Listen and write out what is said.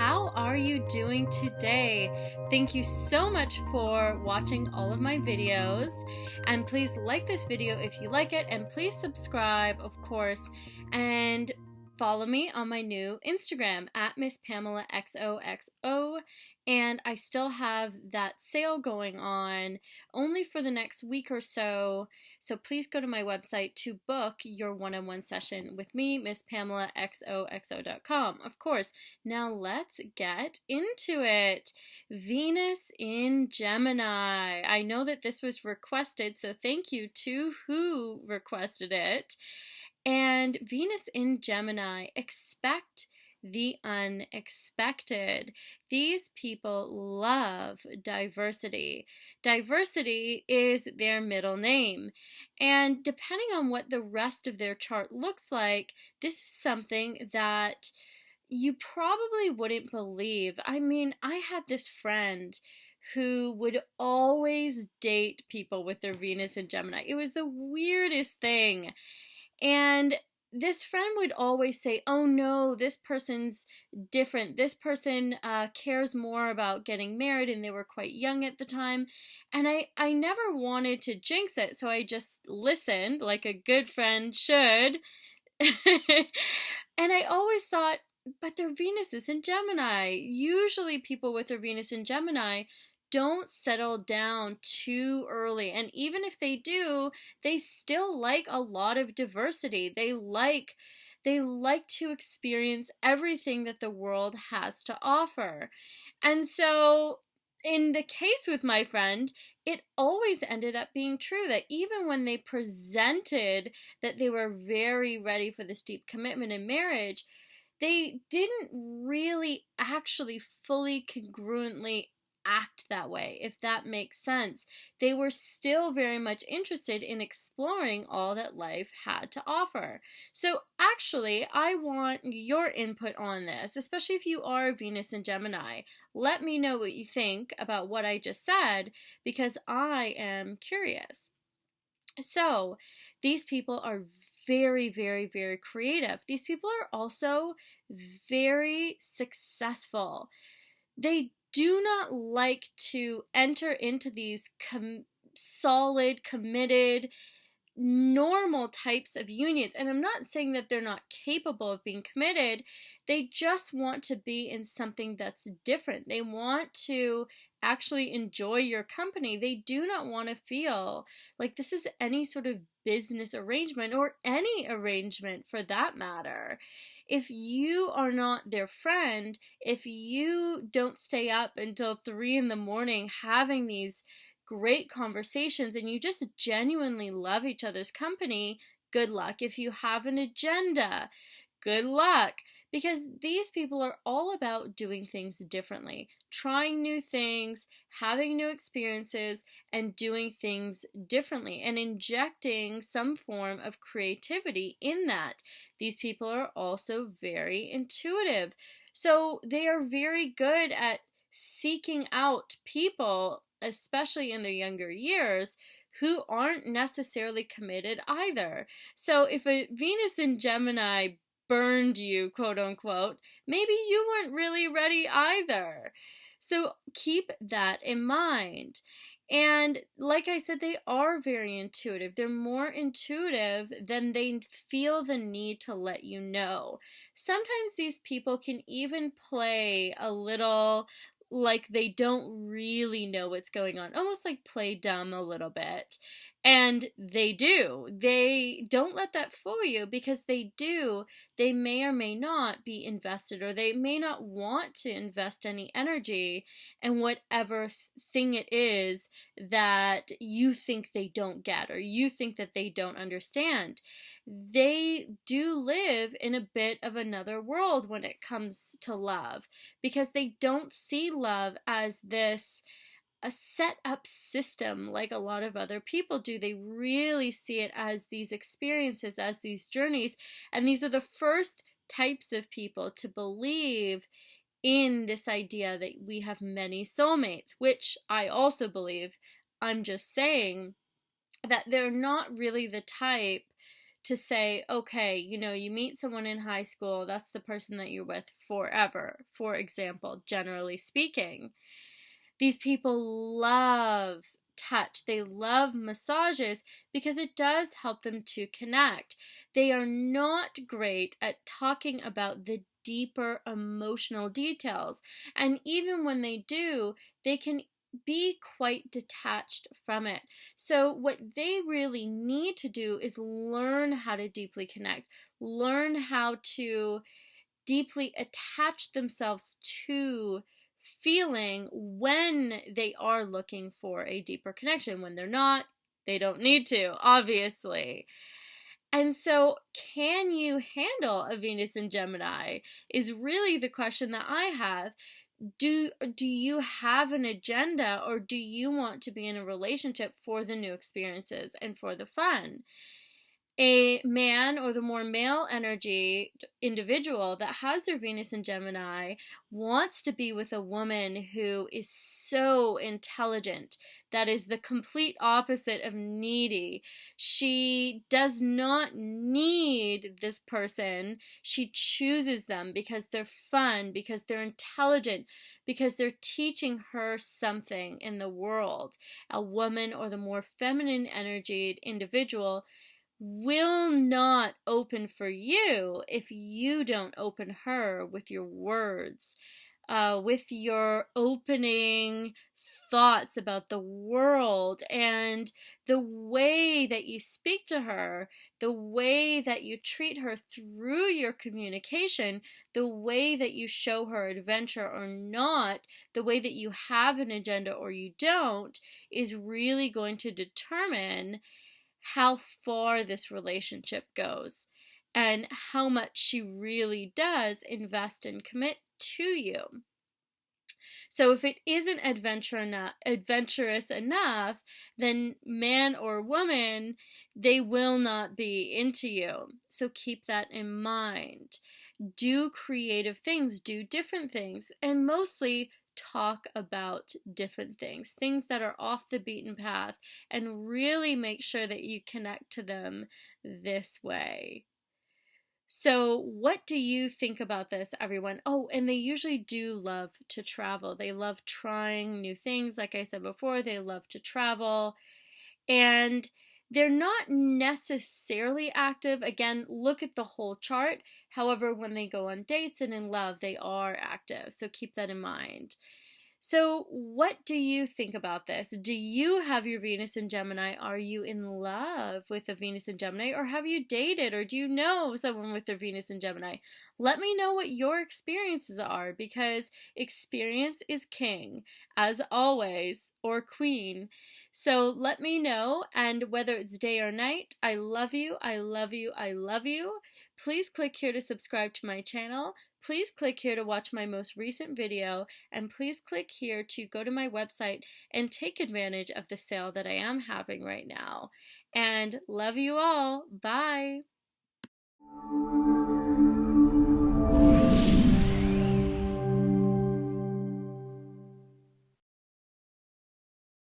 how are you doing today? Thank you so much for watching all of my videos, and please like this video if you like it, and please subscribe, of course, and follow me on my new Instagram at Miss Pamela XOXO. And I still have that sale going on only for the next week or so. So please go to my website to book your one-on-one session with me, Miss Pamela XOXO.com. Of course, now let's get into it. Venus in Gemini. I know that this was requested, so thank you to who requested it. And Venus in Gemini, expect the unexpected. These people love diversity. Diversity is their middle name. And depending on what the rest of their chart looks like, this is something that you probably wouldn't believe. I mean, I had this friend who would always date people with their Venus in Gemini. It was the weirdest thing. And this friend would always say, oh no, this person's different. This person cares more about getting married, and they were quite young at the time. And I never wanted to jinx it, so I just listened like a good friend should. And I always thought, but their Venus is in Gemini. Usually people with their Venus in Gemini don't settle down too early. And even if they do, they still like a lot of diversity. They like to experience everything that the world has to offer. And so in the case with my friend, it always ended up being true that even when they presented that they were very ready for this deep commitment in marriage, they didn't really actually fully congruently act that way, if that makes sense. They were still very much interested in exploring all that life had to offer. So actually, I want your input on this, especially if you are Venus in Gemini. Let me know what you think about what I just said, because I am curious. So these people are very, very, very creative. These people are also very successful. They do not like to enter into these solid, committed, normal types of unions. And I'm not saying that they're not capable of being committed. They just want to be in something that's different. They want to actually enjoy your company. They do not want to feel like this is any sort of business arrangement, or any arrangement for that matter. If you are not their friend, if you don't stay up until 3 in the morning having these great conversations and you just genuinely love each other's company, good luck. If you have an agenda, good luck. Because these people are all about doing things differently, trying new things, having new experiences, and doing things differently, and injecting some form of creativity in that. These people are also very intuitive. So they are very good at seeking out people, especially in their younger years, who aren't necessarily committed either. So if a Venus in Gemini burned you, quote unquote, maybe you weren't really ready either. So keep that in mind. And like I said, they are very intuitive. They're more intuitive than they feel the need to let you know. Sometimes these people can even play a little like they don't really know what's going on, almost like play dumb a little bit. And they do. They don't let that fool you, because they may or may not be invested, or they may not want to invest any energy in whatever thing it is that you think they don't get, or you think that they don't understand. They do live in a bit of another world when it comes to love, because they don't see love as a set up system like a lot of other people do. They really see it as these experiences, as these journeys. And these are the first types of people to believe in this idea that we have many soulmates, which I also believe. I'm just saying that they're not really the type to say, okay, you meet someone in high school, that's the person that you're with forever, for example, generally speaking. These people love touch. They love massages because it does help them to connect. They are not great at talking about the deeper emotional details. And even when they do, they can be quite detached from it. So, what they really need to do is learn how to deeply connect, learn how to deeply attach themselves to feeling when they are looking for a deeper connection. When they're not, they don't need to, obviously. And so, can you handle a Venus in Gemini? Is really the question that I have. Do you have an agenda, or do you want to be in a relationship for the new experiences and for the fun? A man, or the more male energy individual that has their Venus in Gemini, wants to be with a woman who is so intelligent. That is the complete opposite of needy. She does not need this person. She chooses them because they're fun, because they're intelligent, because they're teaching her something in the world. A woman, or the more feminine energied individual, will not open for you if you don't open her with your words, with your opening thoughts about the world, and the way that you speak to her, the way that you treat her through your communication, the way that you show her adventure or not, the way that you have an agenda or you don't, is really going to determine how far this relationship goes and how much she really does invest and commit to you. So if it isn't adventurous enough, then man or woman, they will not be into you. So keep that in mind. Do creative things, do different things, and mostly talk about different things that are off the beaten path, and really make sure that you connect to them this way. So, what do you think about this, everyone? Oh, and they usually do love to travel. They love trying new things. Like I said before, they love to travel. And they're not necessarily active. Again, look at the whole chart. However, when they go on dates and in love, they are active. So keep that in mind. So, what do you think about this? Do you have your Venus in Gemini? Are you in love with a Venus in Gemini? Or have you dated? Or do you know someone with their Venus in Gemini? Let me know what your experiences are, because experience is king, as always, or queen. So let me know, and whether it's day or night, I love you, I love you, I love you. Please click here to subscribe to my channel. Please click here to watch my most recent video, and please click here to go to my website and take advantage of the sale that I am having right now. And love you all. Bye.